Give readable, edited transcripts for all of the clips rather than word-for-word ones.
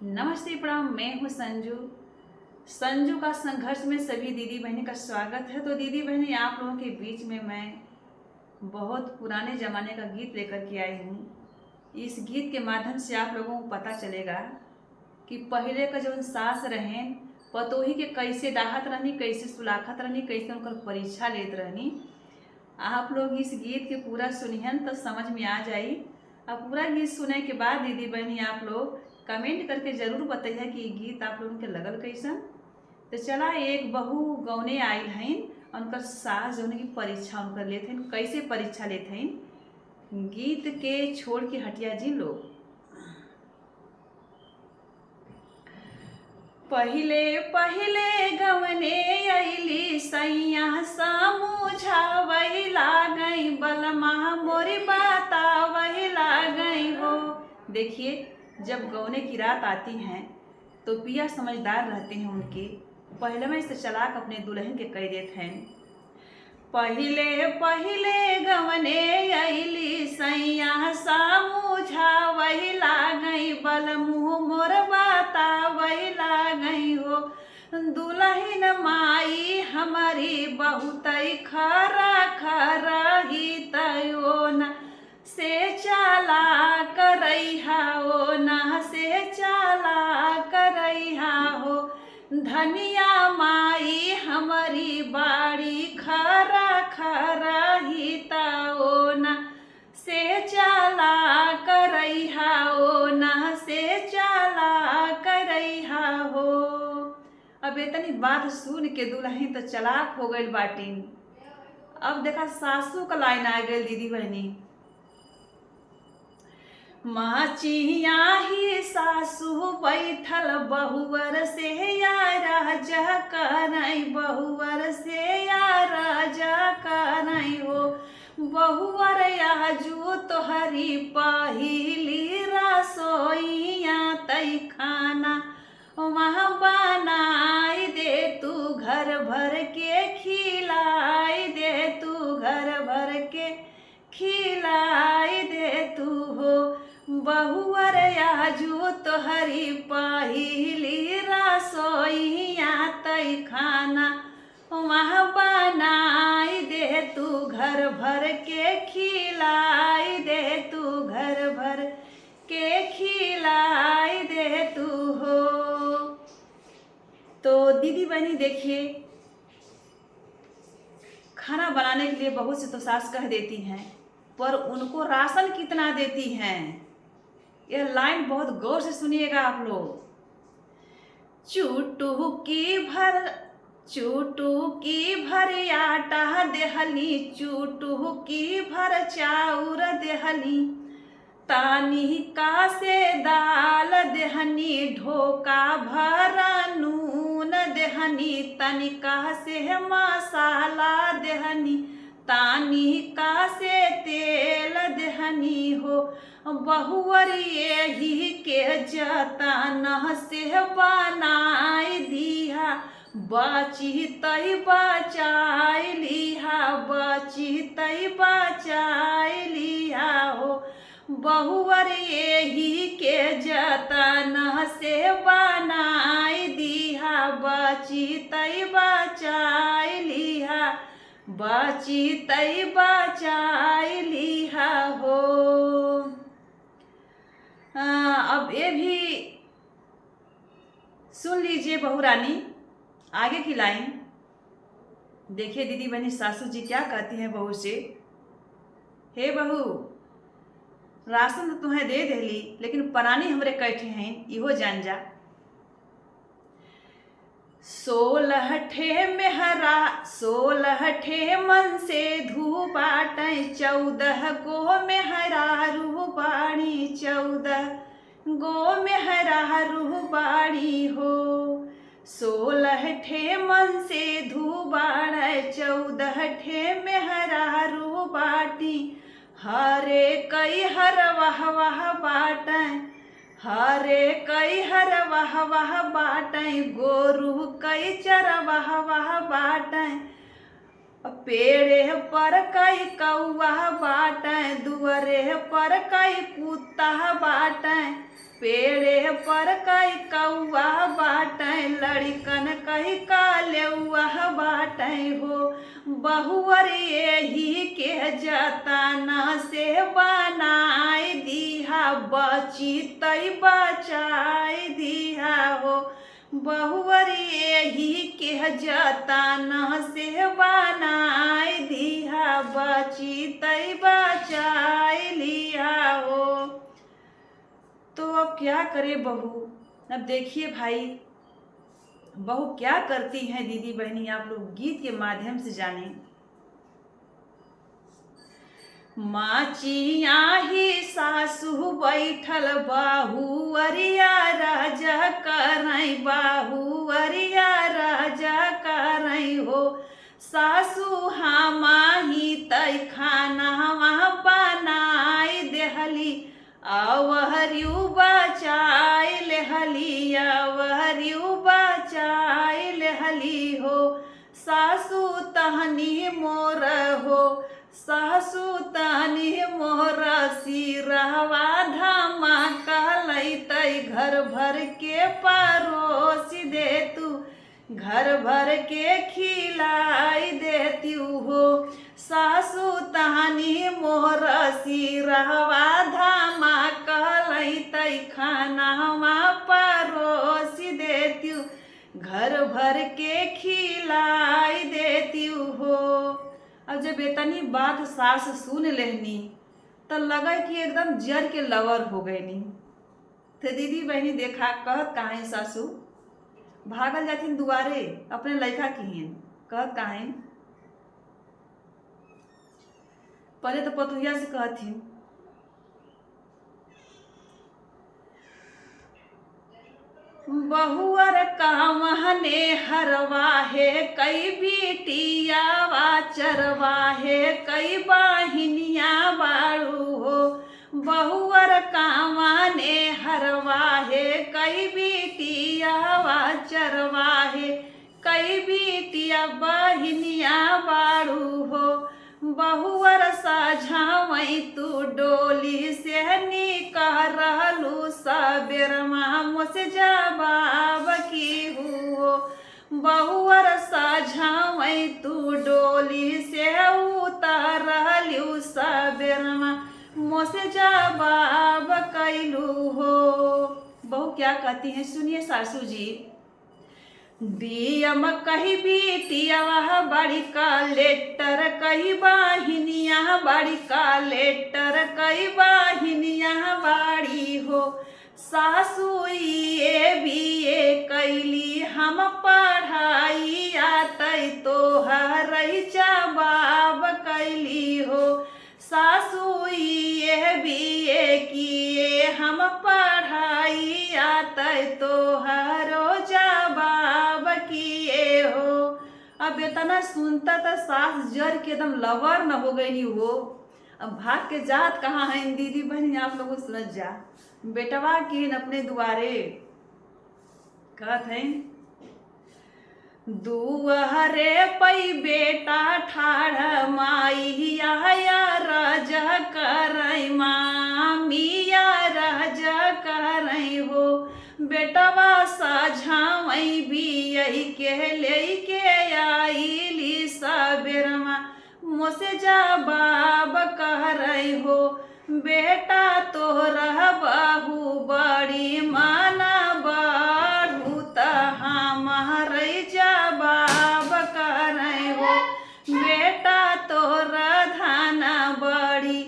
नमस्ते प्रणाम। मैं हूँ संजू। संजू का संघर्ष में सभी दीदी बहनी का स्वागत है। तो दीदी बहनी, आप लोगों के बीच में मैं बहुत पुराने ज़माने का गीत लेकर के आई हूँ। इस गीत के माध्यम से आप लोगों को पता चलेगा कि पहले का जो सास रहें पतोही के कैसे डाहत रहनी, कैसे सुलाखत रहनी, कैसे उनकर परीक्षा लेत रहनी। आप लोग इस गीत के पूरा सुनिहन तो समझ में आ जाई। अब पूरा गीत सुने के बाद दीदी बहनी आप लोग कमेंट करके जरूर बताइए कि गीत आप लोगों के लगल कैसन। तो चला, एक बहू गौने आयल हन, उनकर सास जौन की परीक्षा उनकर लेते हैं, कैसे परीक्षा लेते हैं गीत के छोड़ के हटिया जी लोग। पहिले पहिले गवने अली सैया समझावही लागई, बलमा मोरी बतावही लागई हो। देखिए, जब गौने की रात आती हैं तो पिया समझदार रहते हैं उनके, पहले में से चलाक अपने दुल्हन के कह देते हैं। पहिले पहिले गवने अली सैया समझावही लागई, बलमुह मोर बतावही लागई हो। दुल्हन माई हमारी बहुत खरा खरा ही तयो न से चला करैहा ओ न से चला करैहा हो। धनिया माई हमारी बाड़ी खरा खरा ही तयो न से चला करैहा ओ न से चला करैहा हो। अब इतनी बात सुन के दुल्हन तो चलाक हो गई बाटिन। अब देखा सासू का लाइन आ गई दीदी बहनी। माचिया ही सासू बैठल बहुवर से या राजा करई, बहुवर से या राजा करई हो। बहुवर आजू तोहरी पहिली रसोईया तई खाना वहाँ बनाई दे तू, घर भर के खिलाई दे तू, घर भर के खिलाई दे तू हो। बहुवर आजू तोहरी पहिली रसोईया तई खाना वहाँ बनाई दे तू, घर भर के खिलाई दे तू, घर भर के खिलाई दे तू हो। तो दीदी बहनी देखिए, खाना बनाने के लिए बहुत से तो सास कह देती हैं, पर उनको राशन कितना देती हैं यह लाइन बहुत गौर से सुनिएगा आप लोग। चुटुकी भर आटा देहली, चुटुकी भर चाउर देहली, तानी का से दाल देहनी, ढोका भर नून देहनी, तनिका से मसाला देहनी, तानी का से तेल देहनी हो। बहुवर यही के जतन से बनाई दिया, बची तई बचाई लिहा, बची तई बचाई लिहा हो। बहुवर यही के जतन से बनाई दिया, बची तई बचाई लिहा, बची तई बचाई लिहा हो। अब ये भी सुन लीजिए बहू रानी, आगे की लाइन देखिए दीदी बहनी सासू जी क्या कहती हैं बहू से। हे बहू, राशन तो तुम्हें दे देली, लेकिन परानी हमरे कैठे हैं इहो जान जा। 16 ठे मन से धू बाटै, 14 गो मेहरारू बाड़ी, 14 गो मेहरारू बाड़ी हो। 16 ठे मन से धू बाड़ै, 14 ठे मेहरारू बाटी, हरे कई हर वाह वाह बाटै, हरे कई हर वाह वाह बाटै, गोरू कई चर वाह वाह बाटै, पेड़े पर कई कौआ बाटै, दुअरे पर कई कुत्ता बाटै, पेड़े पर कई कौआ बाटे, लड़कन कही कालेउआ बाटे हो। बहुअर यही के जतना से बनाई दिहा, बची तई बचाई दिहा हो। बहुअर यही के जतना से बनाई दिहा, बची तई बचाई लिया हो। तो अब क्या करे बहू। अब देखिए भाई, बहू क्या करती हैं दीदी बहनी, आप लोग गीत के माध्यम से जाने। माचिया ही सासु बैठल, बाहू अरिया राजा करई, बाहू अरिया राजा करई हो। सासु हमाही तई खाना बनाई देहली, आवहरियु बचाई लेहली, आवहरियु बचाई लेहली हो। सासु तहनी मोर हो, सासु तहनी मोर सिरहवा धमाका लैतै, घर भर के परोसी दे तू, घर भर के खिलाई देती हो। सासु तहनी मोर सिरहवा धमाका लैतै, खानावा परोसी देती, घर भर के खिलाई देती हो। अब जब इतनी बात सास सुन लेनी तो लगा कि एकदम जर के लवर हो गए नी। तो दीदी बहनी देखा कहत कहाँ सासू भागल जाथिन दुआरे अपने लड़का की, कहत कहाँ पहले तो पतुहिया से कहथिन, बहुअर कामहने हरवाहे, कई बिटियावा चरवाहे, कई बाहिनिया बाड़ू हो। बहुअर कामने हरवाहे, कई बिटियावा चरवाहे, कई बिटिया बाहिनिया बाड़ू हो। बहुअर साझावई तू डोली से निकलू, सबेरमा मुझसे जवाब की हुओ। बहुअर साझावई तू डोली से उतरलू, सबेरमा मुझसे जवाब कैलू हो। बहू क्या कहती हैं सुनिए सासू जी। बियम कही बिटिया बड़ी का लेटर, कही बाहिनिया बड़ी का लेटर, कई बाहिनिया बाड़ी हो। सासू ये बीए कैली हम पढ़ाई, आतई तोहर जवाब कैली हो। सासू ये बीए किए हम पढ़ाई, आतई तोहरो जवाब किए हो। अब इतना सुनता तो सास जर के एकदम लवर न हो गई हो। अब भाग के जात कहाँ है दीदी बहनी, आप लोगों समझ जा। बेटवा की अपने दुआरे कहत है, दुआरे पई बेटा ठाढ़, माई या राजा करई, मामिया राजा करई हो। बेटवा साझावई बियई के लेके आईली, सबेरमा मुझसे जवाब करई हो। बेटा तोहरा बहू बड़ी माना बढ़ू, हमारे जवाब करई हो। बेटा तोहरा धाना बड़ी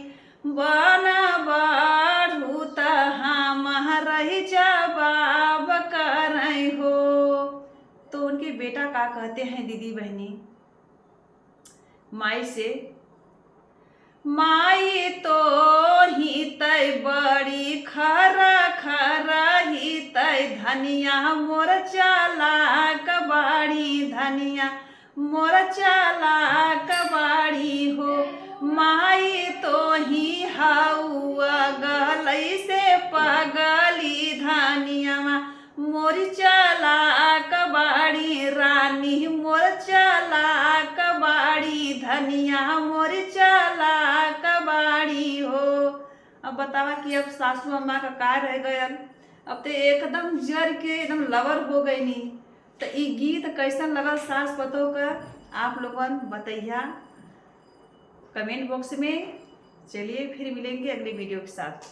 बना बढ़ू, हमारे जवाब करई हो। तो उनके बेटा का कहते हैं दीदी बहनी माई से, माई तो ही तय बड़ी खरा खरा ही तय, धनिया मोर चालाक बाड़ी, धनिया मोर चालाक बाड़ी हो। माई तो ही हाउआ गलई से पगली, धनिया मोर चालाक बाड़ी, रानी मोर चालाक बाड़ी, धनिया मोर चालाक बाड़ी हो। अब बतावा कि अब सासू अम्मा का का रह गयल। अब तो एकदम जर के एकदम लवर हो गई नी। तो ये गीत कैसन लगल सास पतोह का आप लोगन बताइया कमेंट बॉक्स में। चलिए फिर मिलेंगे अगले वीडियो के साथ।